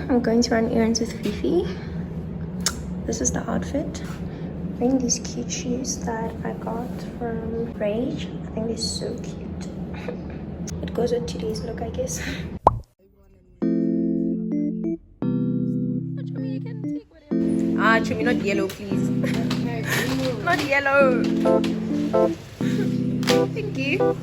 I'm going to run errands with Fifi. This is the outfit. Wearing these cute shoes that I got from Rage. I think they're so cute. It goes with today's look, I guess. Ah, Chumi, not yellow, please. Not yellow. Thank you.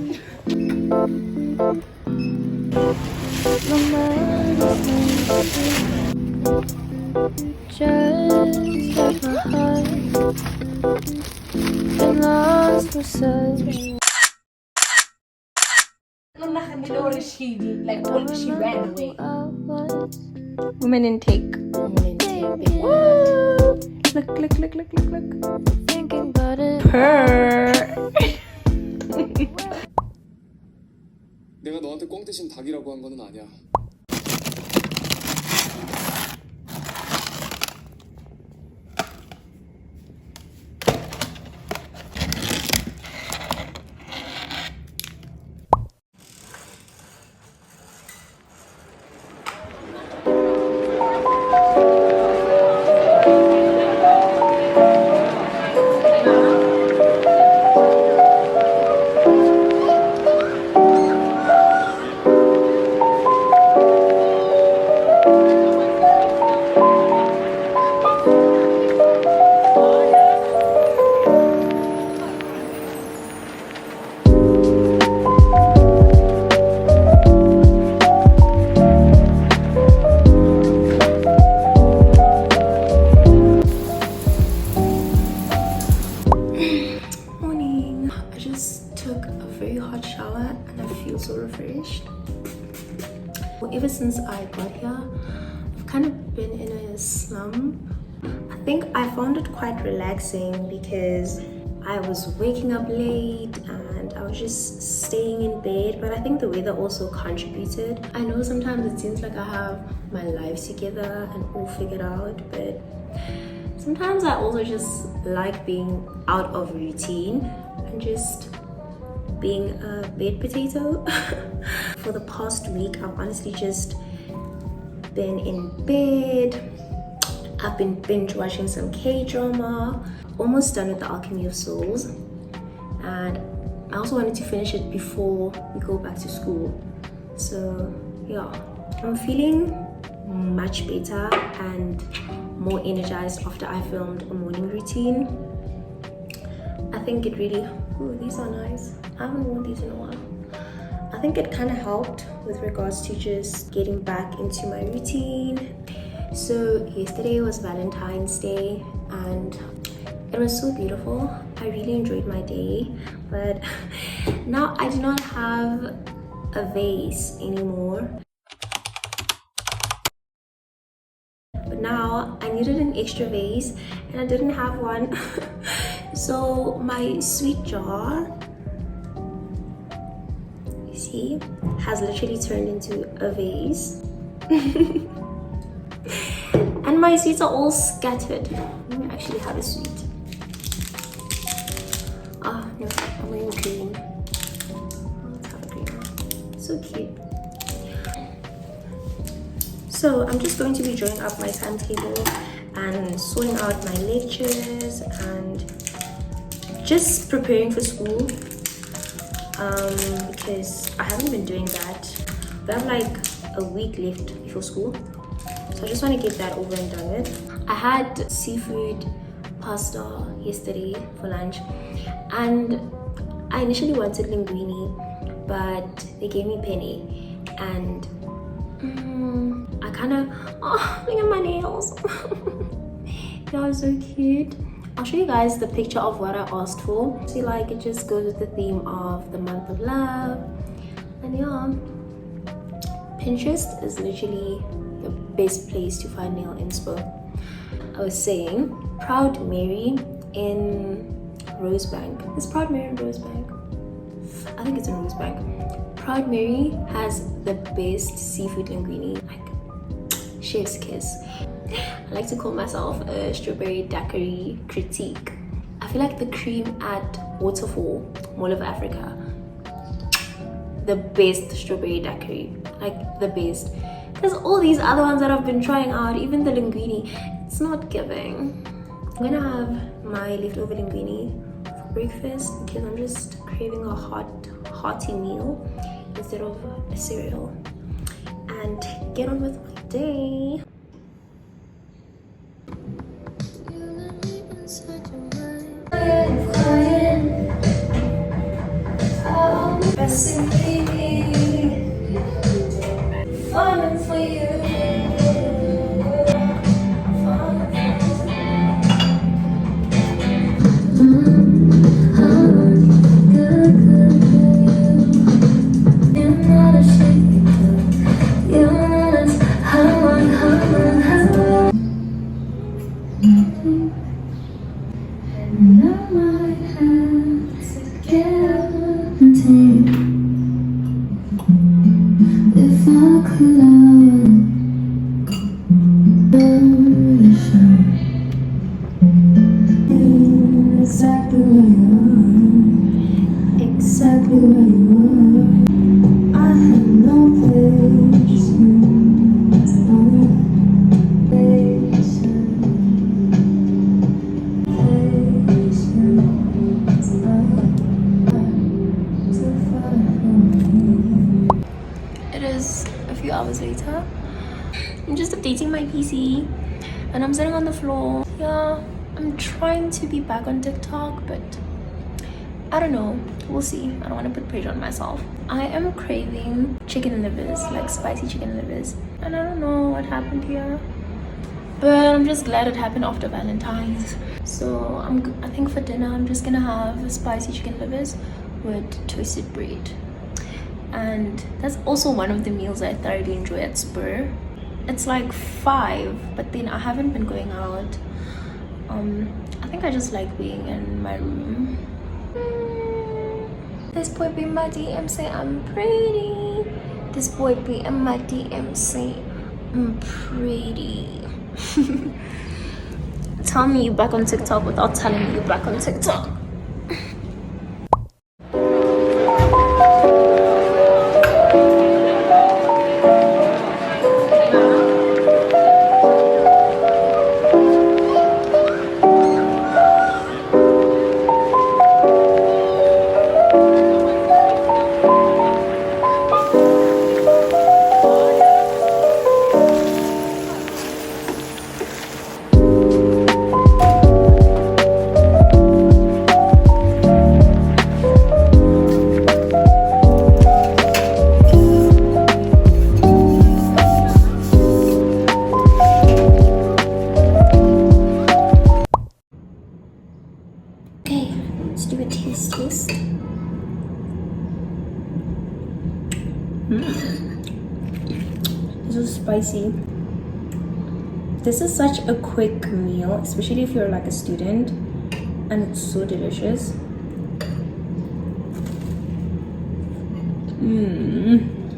Just like my heart been lost for such. Like she ran away. Woman intake. Woo! Look. Thinking about it. Peux. 내가 너한테 꽝 대신 닭이라고 한 거는 아니야. Ever since I got here, I've kind of been in a slump. I think I found it quite relaxing because I was waking up late and I was just staying in bed, but I think the weather also contributed. I know sometimes it seems like I have my life together and all figured out, but sometimes I also just like being out of routine and just being a baked potato. For the past week, I've honestly just been in bed. I've been binge watching some K-drama. Almost done with The Alchemy of Souls, and I also wanted to finish it before we go back to school. So yeah, I'm feeling much better and more energized after I filmed a morning routine. I think it really, oh, these are nice. I haven't worn these in a while. I think it kind of helped with regards to just getting back into my routine. So yesterday was Valentine's Day and it was so beautiful. I really enjoyed my day, but now I do not have a vase anymore. But now I needed an extra vase and I didn't have one. So my sweet jar, you see, has literally turned into a vase. And my sweets are all scattered. Let me actually have a sweet. Ah, no, I'm wearing green. Let's have a green one. So cute. So I'm just going to be drawing up my timetable and sorting out my lectures and just preparing for school, because I haven't been doing that. We have like a week left before school, so I just want to get that over and done with. I had seafood pasta yesterday for lunch and I initially wanted linguine, but they gave me penne and I kind of, oh, look at my nails. They are so cute. I'll show you guys the picture of what I asked for. See, like, it just goes with the theme of the month of love. And yeah, Pinterest is literally the best place to find nail inspo. I was saying, Proud Mary in Rosebank. Is Proud Mary in Rosebank? I think it's in Rosebank. Proud Mary has the best seafood linguine, like chef's kiss. I like to call myself a strawberry daiquiri critique. I feel like the cream at Waterfall, Mall of Africa, the best strawberry daiquiri, like the best. There's all these other ones that I've been trying out, even the linguine. It's not giving. I'm gonna have my leftover linguine for breakfast because I'm just craving a hearty meal instead of a cereal. And get on with my day. Falling for you. Exactly where you are. I have no patience, no patience, It is a few hours later. I'm just updating my PC and I'm sitting on the floor. Yeah, I'm trying to be back on TikTok, but I don't know. We'll see. I don't want to put pressure on myself. I am craving chicken livers, like spicy chicken livers. And I don't know what happened here. But I'm just glad it happened after Valentine's. So I think for dinner, I'm just gonna have spicy chicken livers with toasted bread. And that's also one of the meals I thoroughly enjoy at Peux. It's like 5, but then I haven't been going out. I think I just like being in my room. This boy be in my DM say I'm pretty. This boy be in my DM say I'm pretty. Tell me you back on TikTok without telling me you're back on TikTok. Let's do a taste test. This is spicy. This is such a quick meal, especially if you're like a student, and it's so delicious.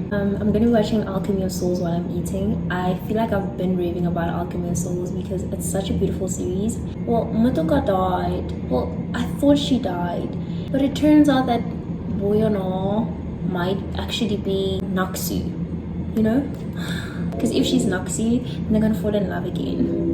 I'm gonna be watching Alchemy of Souls while I'm eating. I feel like I've been raving about Alchemy of Souls because it's such a beautiful series. Well, Motoka died. Well, I thought she died, but it turns out that Boyono might actually be Naksu, you know? Because if she's Naksu, then they're gonna fall in love again.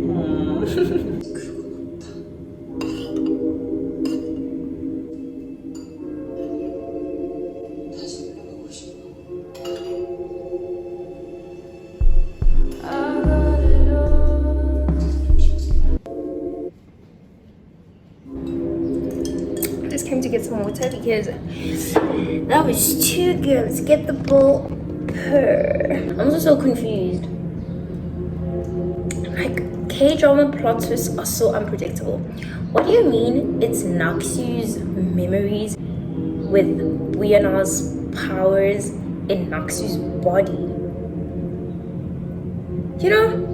To get some water because that was too good. Let's get the bowl. I'm also so confused. Like, K-drama plot twists are so unpredictable. What do you mean it's Naksu's memories with Uyana's powers in Naksu's body? You know?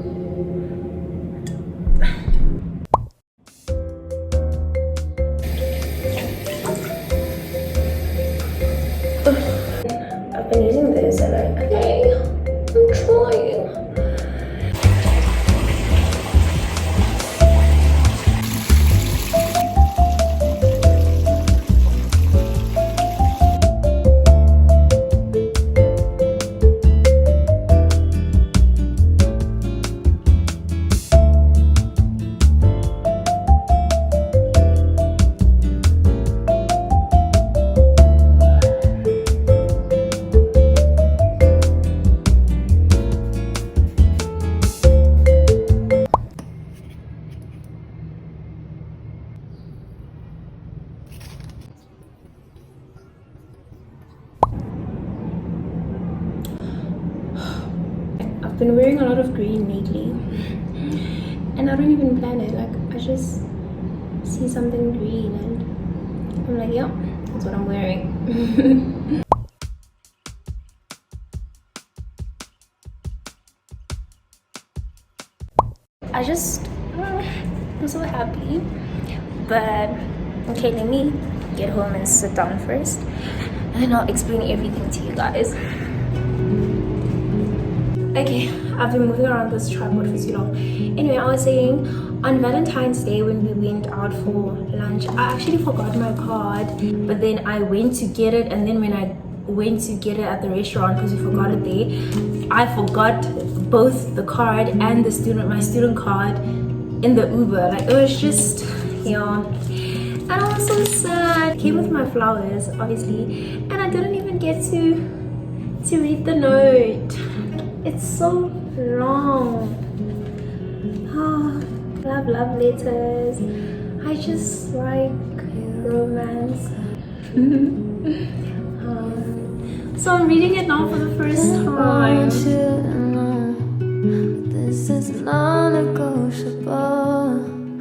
I've been using this and I'm trying. I've been wearing a lot of green lately, and I don't even plan it. Like, I just see something green and I'm like, yeah, that's what I'm wearing. I'm so happy. But okay, let me get home and sit down first, and then I'll explain everything to you guys. Okay, I've been moving around this tripod for too long. Anyway, I was saying, on Valentine's Day when we went out for lunch, I actually forgot my card, but then I went to get it, and then when I went to get it at the restaurant, because we forgot it there, I forgot both the card and my student card in the Uber. Like, it was just, yeah. And I was so sad. Came with my flowers, obviously, and I didn't even get to read the note. It's so long. Love letters. I just like romance. So I'm reading it now for the first time. This is non-negotiable.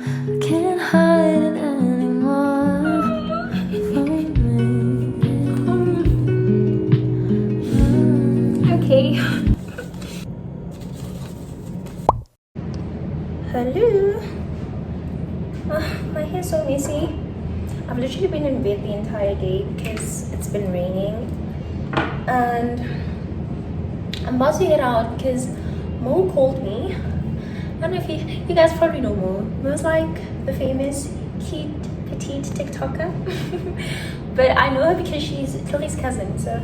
I can't hide it anymore from me. Okay. Hello. My hair's so messy. I've literally been in bed the entire day because it's been raining, and I'm about to get out because Mo called me. I don't know if you guys probably know Mo. Mo's like the famous cute petite TikToker. But I know her because she's Chloe's cousin. So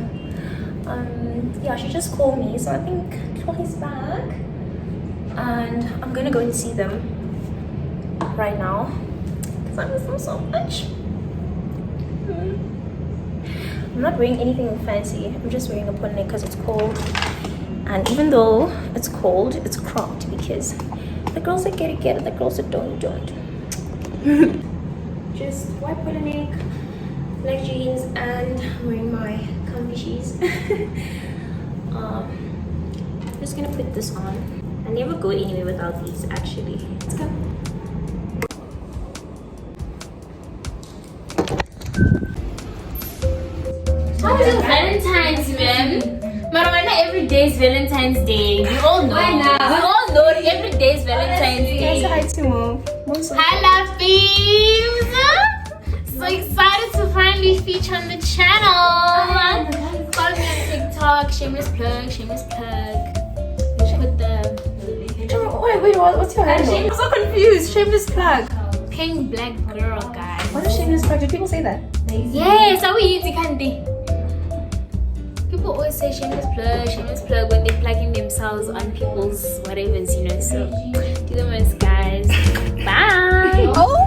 yeah, she just called me. So I think Chloe's back, and I'm gonna go and see them right now because I miss them so much. I'm not wearing anything fancy. I'm just wearing a ponytail because it's cold. And even though it's cold, it's cropped because the girls that get it, the girls that don't. Just white ponytail, black jeans, and I'm wearing my comfy shoes. I'm just gonna put this on. I never go anywhere without these, actually. Let's go. How was your Valentine's, ma'am? Marwana, every day is Valentine's Day. We all know. We all know every day is Valentine's Day. Hi to Mo. Hi, lovies! So excited to finally feature on the channel. Follow me on TikTok. Shameless plug. Just put the. Wait, what's your handle? I'm so confused. Shameless plug. Pink black girl, guys. What is shameless plug? Did people say that? Yes, how we use it, Candy. People always say shameless plug when they're plugging themselves on people's whatever's, you know. So do the most, guys. Bye. Oh.